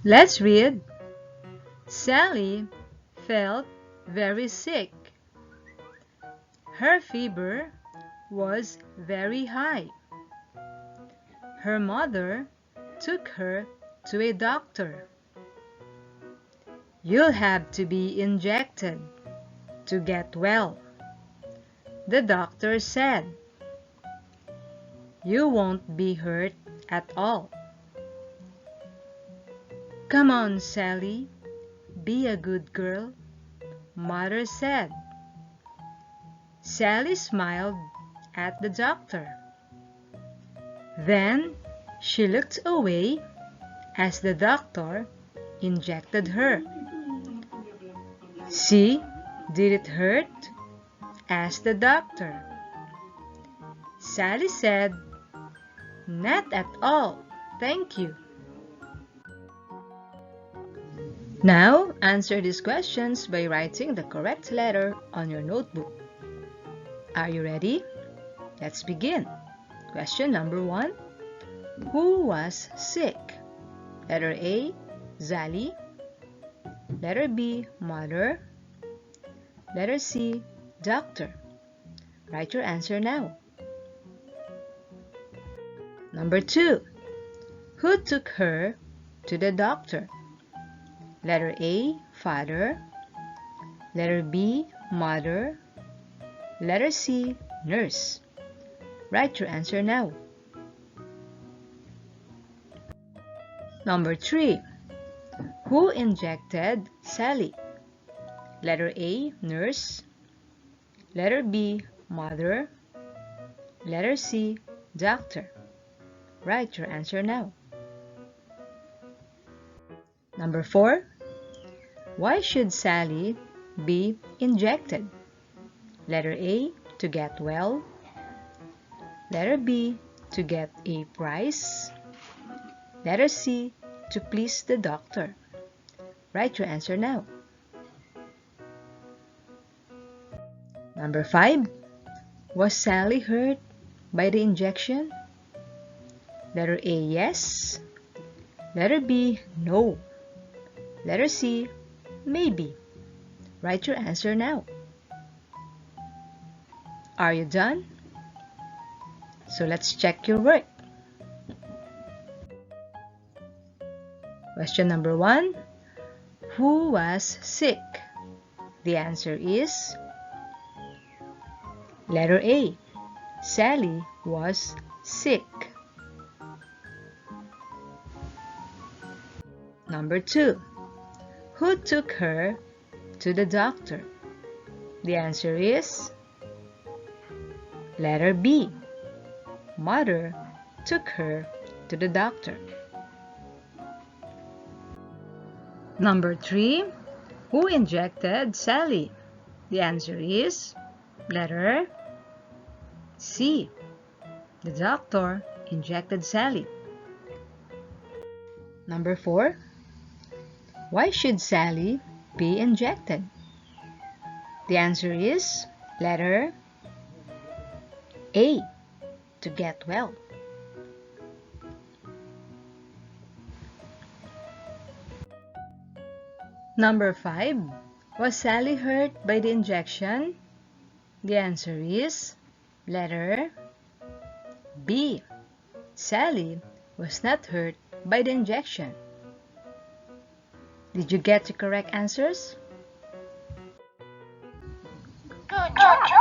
Let's read. Sally felt very sick. Her fever was very high. Her mother took her to a doctor. You'll have to be injected to get well, the doctor said. You won't be hurt at all. Come on, Sally, be a good girl, Mother said. Sally smiled at the doctor. Then she looked away as the doctor injected her. See, did it hurt? Asked the doctor. Sally said, Not at all, thank you. Now, answer these questions by writing the correct letter on your notebook. Are you ready? Let's begin. Question number 1. Who was sick? Letter A, Sally. Letter B, Mother. Letter C, Doctor. Write your answer now. Number 2. Who took her to the doctor? Letter A, Father. Letter B, Mother. Letter C, Nurse. Write your answer now. Number 3. Who injected Sally? Letter A, Nurse. Letter B, Mother. Letter C, Doctor. Write your answer now. Number 4. Why should Sally be injected? Letter A, to get well. Letter B, to get a prize. Letter C, to please the doctor. Write your answer now. Number 5. Was Sally hurt by the injection? Letter A, yes. Letter B, no. Letter C, maybe. Write your answer now. Are you done? So let's check your work. Question number 1. Who was sick? The answer is letter A. Sally was sick. Number 2. Who took her to the doctor? The answer is letter B. Mother took her to the doctor. Number 3. Who injected Sally? The answer is letter C. The doctor injected Sally. Number 4. Why should Sally be injected? The answer is letter A. To get well. Number 5. Was Sally hurt by the injection? The answer is letter B. Sally was not hurt by the injection. Did you get the correct answers? Good job!